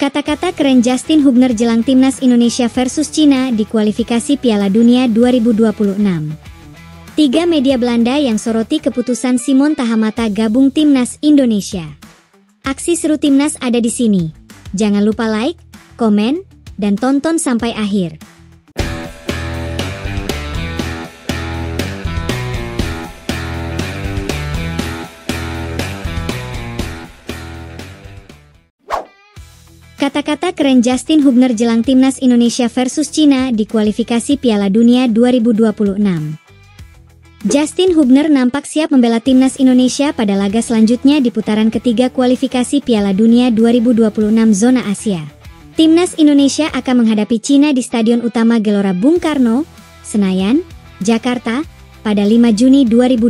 Kata-kata keren Justin Hubner jelang timnas Indonesia versus Cina di kualifikasi Piala Dunia 2026. 3 media Belanda yang soroti keputusan Simon Tahamata gabung timnas Indonesia. Aksi seru timnas ada di sini. Jangan lupa like, komen, dan tonton sampai akhir. Kata-kata keren Justin Hubner jelang timnas Indonesia versus Cina di kualifikasi Piala Dunia 2026. Justin Hubner nampak siap membela timnas Indonesia pada laga selanjutnya di putaran ketiga kualifikasi Piala Dunia 2026 zona Asia. Timnas Indonesia akan menghadapi Cina di Stadion Utama Gelora Bung Karno, Senayan, Jakarta, pada 5 Juni 2025.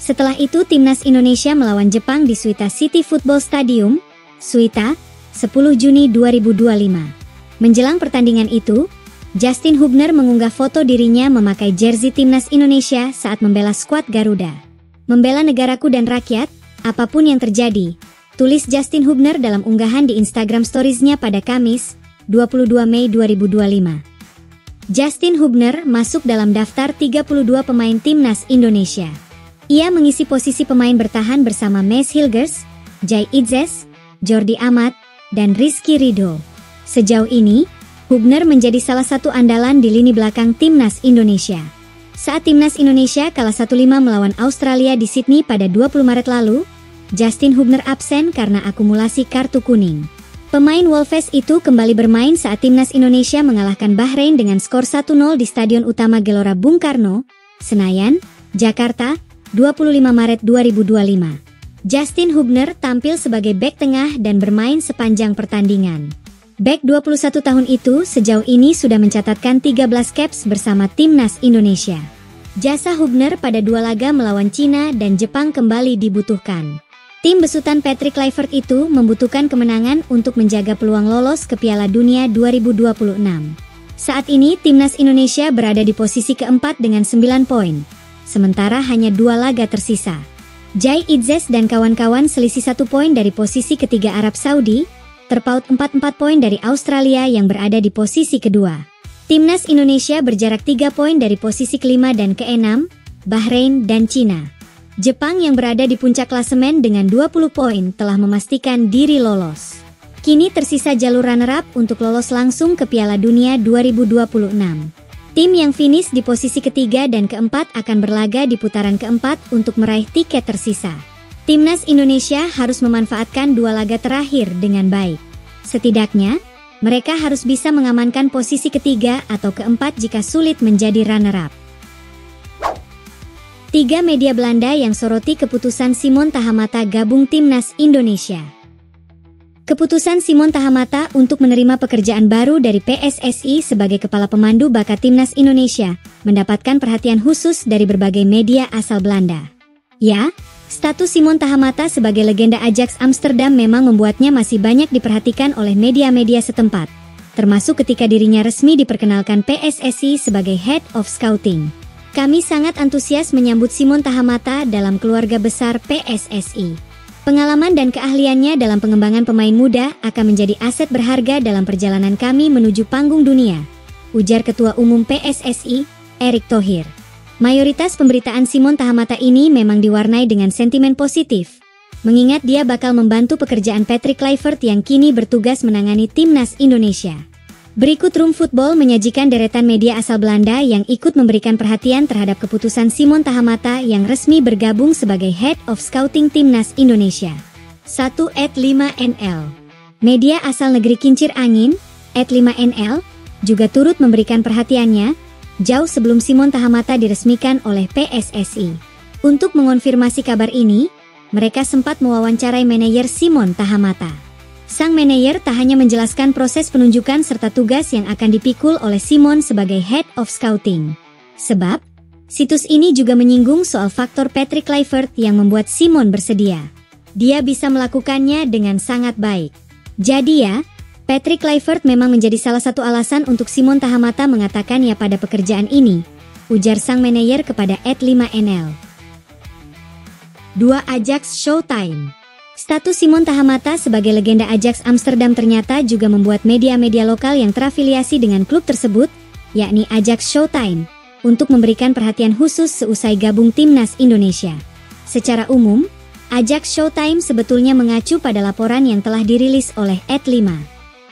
Setelah itu timnas Indonesia melawan Jepang di Suita City Football Stadium, Suita, 10 Juni 2025. Menjelang pertandingan itu, Justin Hubner mengunggah foto dirinya memakai jersey timnas Indonesia saat membela skuad Garuda. Membela negaraku dan rakyat, apapun yang terjadi, tulis Justin Hubner dalam unggahan di Instagram Stories-nya pada Kamis, 22 Mei 2025. Justin Hubner masuk dalam daftar 32 pemain timnas Indonesia. Ia mengisi posisi pemain bertahan bersama Mees Hilgers, Jai Idzes, Jordi Amat, dan Rizky Ridho. Sejauh ini, Hubner menjadi salah satu andalan di lini belakang timnas Indonesia. Saat timnas Indonesia kalah 1-5 melawan Australia di Sydney pada 20 Maret lalu, Justin Hubner absen karena akumulasi kartu kuning. Pemain Wolves itu kembali bermain saat timnas Indonesia mengalahkan Bahrain dengan skor 1-0 di Stadion Utama Gelora Bung Karno, Senayan, Jakarta, 25 Maret 2025. Justin Hubner tampil sebagai bek tengah dan bermain sepanjang pertandingan. Bek 21 tahun itu sejauh ini sudah mencatatkan 13 caps bersama timnas Indonesia. Jasa Hubner pada 2 laga melawan Cina dan Jepang kembali dibutuhkan. Tim besutan Patrick Kluivert itu membutuhkan kemenangan untuk menjaga peluang lolos ke Piala Dunia 2026. Saat ini timnas Indonesia berada di posisi keempat dengan 9 poin. Sementara hanya 2 laga tersisa. Jai Idzes dan kawan-kawan selisih 1 poin dari posisi ketiga Arab Saudi, terpaut 44 poin dari Australia yang berada di posisi kedua. Timnas Indonesia berjarak 3 poin dari posisi kelima dan keenam, Bahrain dan Cina. Jepang yang berada di puncak klasemen dengan 20 poin telah memastikan diri lolos. Kini tersisa jalur runner-up untuk lolos langsung ke Piala Dunia 2026. Tim yang finish di posisi ketiga dan keempat akan berlaga di putaran keempat untuk meraih tiket tersisa. Timnas Indonesia harus memanfaatkan 2 laga terakhir dengan baik. Setidaknya, mereka harus bisa mengamankan posisi ketiga atau keempat jika sulit menjadi runner-up. 3 media Belanda yang soroti keputusan Simon Tahamata gabung timnas Indonesia. Keputusan Simon Tahamata untuk menerima pekerjaan baru dari PSSI sebagai kepala pemandu bakat timnas Indonesia mendapatkan perhatian khusus dari berbagai media asal Belanda. Ya, status Simon Tahamata sebagai legenda Ajax Amsterdam memang membuatnya masih banyak diperhatikan oleh media-media setempat, termasuk ketika dirinya resmi diperkenalkan PSSI sebagai Head of Scouting. Kami sangat antusias menyambut Simon Tahamata dalam keluarga besar PSSI. Pengalaman dan keahliannya dalam pengembangan pemain muda akan menjadi aset berharga dalam perjalanan kami menuju panggung dunia, ujar Ketua Umum PSSI, Erick Thohir. Mayoritas pemberitaan Simon Tahamata ini memang diwarnai dengan sentimen positif, mengingat dia bakal membantu pekerjaan Patrick Kluivert yang kini bertugas menangani timnas Indonesia. Berikut Room Football menyajikan deretan media asal Belanda yang ikut memberikan perhatian terhadap keputusan Simon Tahamata yang resmi bergabung sebagai Head of Scouting Timnas Indonesia. 1@5NL. Media asal negeri kincir angin, @5NL, juga turut memberikan perhatiannya, jauh sebelum Simon Tahamata diresmikan oleh PSSI. Untuk mengonfirmasi kabar ini, mereka sempat mewawancarai manajer Simon Tahamata. Sang manajer tak hanya menjelaskan proses penunjukan serta tugas yang akan dipikul oleh Simon sebagai Head of Scouting. Sebab, situs ini juga menyinggung soal faktor Patrick Kluivert yang membuat Simon bersedia. Dia bisa melakukannya dengan sangat baik. Jadi ya, Patrick Kluivert memang menjadi salah satu alasan untuk Simon Tahamata mengatakan ya pada pekerjaan ini, ujar sang manajer kepada @5NL. 2 Ajax Showtime. Status Simon Tahamata sebagai legenda Ajax Amsterdam ternyata juga membuat media-media lokal yang terafiliasi dengan klub tersebut, yakni Ajax Showtime, untuk memberikan perhatian khusus seusai gabung timnas Indonesia. Secara umum, Ajax Showtime sebetulnya mengacu pada laporan yang telah dirilis oleh @5.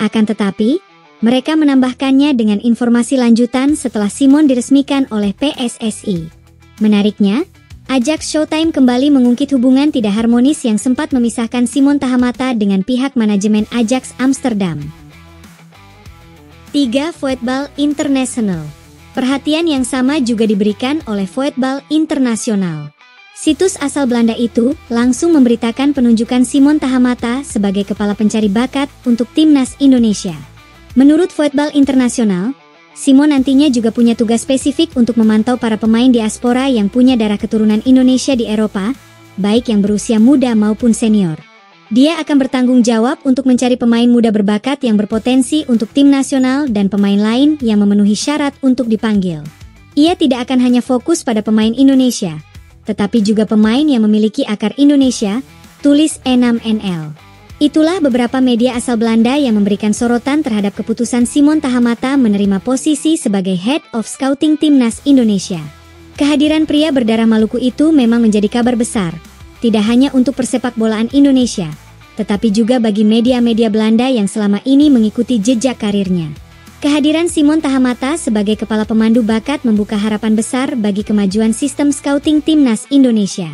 Akan tetapi, mereka menambahkannya dengan informasi lanjutan setelah Simon diresmikan oleh PSSI. Menariknya, Ajax Showtime kembali mengungkit hubungan tidak harmonis yang sempat memisahkan Simon Tahamata dengan pihak manajemen Ajax Amsterdam. 3. Voetbal International. Perhatian yang sama juga diberikan oleh Voetbal International. Situs asal Belanda itu langsung memberitakan penunjukan Simon Tahamata sebagai kepala pencari bakat untuk timnas Indonesia. Menurut Voetbal International, Simon nantinya juga punya tugas spesifik untuk memantau para pemain diaspora yang punya darah keturunan Indonesia di Eropa, baik yang berusia muda maupun senior. Dia akan bertanggung jawab untuk mencari pemain muda berbakat yang berpotensi untuk tim nasional dan pemain lain yang memenuhi syarat untuk dipanggil. Ia tidak akan hanya fokus pada pemain Indonesia, tetapi juga pemain yang memiliki akar Indonesia, tulis E6NL. Itulah beberapa media asal Belanda yang memberikan sorotan terhadap keputusan Simon Tahamata menerima posisi sebagai Head of Scouting Timnas Indonesia. Kehadiran pria berdarah Maluku itu memang menjadi kabar besar, tidak hanya untuk persepakbolaan Indonesia, tetapi juga bagi media-media Belanda yang selama ini mengikuti jejak karirnya. Kehadiran Simon Tahamata sebagai kepala pemandu bakat membuka harapan besar bagi kemajuan sistem scouting Timnas Indonesia.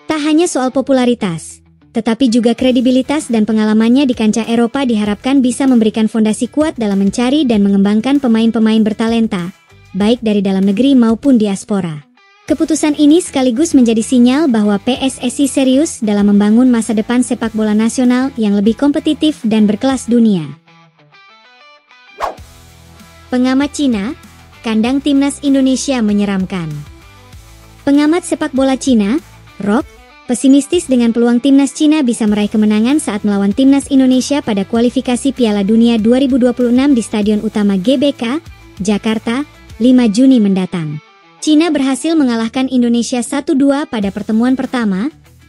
Tak hanya soal popularitas, tetapi juga kredibilitas dan pengalamannya di kancah Eropa diharapkan bisa memberikan fondasi kuat dalam mencari dan mengembangkan pemain-pemain bertalenta, baik dari dalam negeri maupun diaspora. Keputusan ini sekaligus menjadi sinyal bahwa PSSI serius dalam membangun masa depan sepak bola nasional yang lebih kompetitif dan berkelas dunia. Pengamat Cina, kandang timnas Indonesia menyeramkan. Pengamat sepak bola Cina, Rock, pesimistis dengan peluang timnas Cina bisa meraih kemenangan saat melawan timnas Indonesia pada kualifikasi Piala Dunia 2026 di Stadion Utama GBK, Jakarta, 5 Juni mendatang. Cina berhasil mengalahkan Indonesia 1-2 pada pertemuan pertama,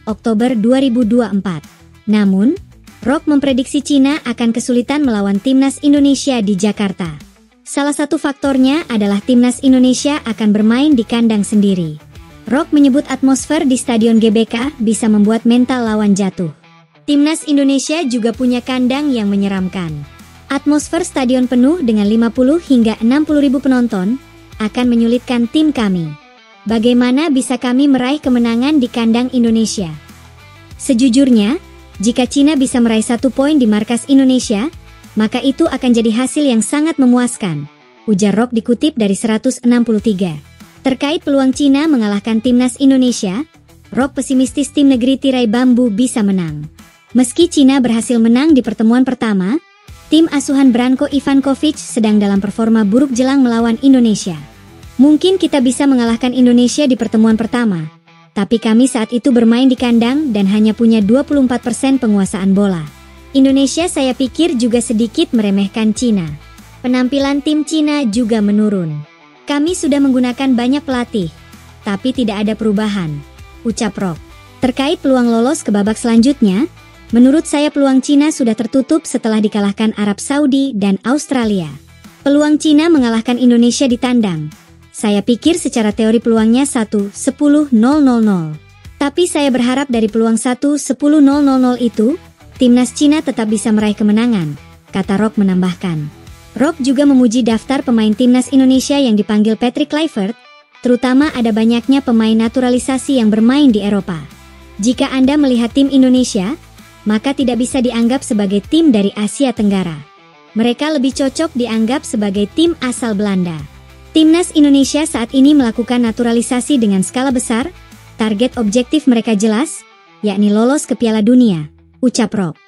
Oktober 2024. Namun, Rock memprediksi Cina akan kesulitan melawan timnas Indonesia di Jakarta. Salah satu faktornya adalah timnas Indonesia akan bermain di kandang sendiri. Rock menyebut atmosfer di Stadion GBK bisa membuat mental lawan jatuh. Timnas Indonesia juga punya kandang yang menyeramkan. Atmosfer stadion penuh dengan 50 hingga 60 ribu penonton akan menyulitkan tim kami. Bagaimana bisa kami meraih kemenangan di kandang Indonesia? Sejujurnya, jika Cina bisa meraih 1 poin di markas Indonesia, maka itu akan jadi hasil yang sangat memuaskan, ujar Rock dikutip dari 163. Terkait peluang Cina mengalahkan timnas Indonesia, Rock pesimistis tim negeri tirai bambu bisa menang. Meski Cina berhasil menang di pertemuan pertama, tim asuhan Branko Ivankovic sedang dalam performa buruk jelang melawan Indonesia. Mungkin kita bisa mengalahkan Indonesia di pertemuan pertama, tapi kami saat itu bermain di kandang dan hanya punya 24% penguasaan bola. Indonesia saya pikir juga sedikit meremehkan Cina. Penampilan tim Cina juga menurun. Kami sudah menggunakan banyak pelatih, tapi tidak ada perubahan, ucap Rock. Terkait peluang lolos ke babak selanjutnya, menurut saya peluang Cina sudah tertutup setelah dikalahkan Arab Saudi dan Australia. Peluang Cina mengalahkan Indonesia di tandang. Saya pikir secara teori peluangnya 1-10-0-0. Tapi saya berharap dari peluang 1-10-0-0 itu, timnas Cina tetap bisa meraih kemenangan, kata Rock menambahkan. Rock juga memuji daftar pemain timnas Indonesia yang dipanggil Patrick Kluivert, terutama ada banyaknya pemain naturalisasi yang bermain di Eropa. Jika Anda melihat tim Indonesia, maka tidak bisa dianggap sebagai tim dari Asia Tenggara. Mereka lebih cocok dianggap sebagai tim asal Belanda. Timnas Indonesia saat ini melakukan naturalisasi dengan skala besar, target objektif mereka jelas, yakni lolos ke Piala Dunia, ucap Rock.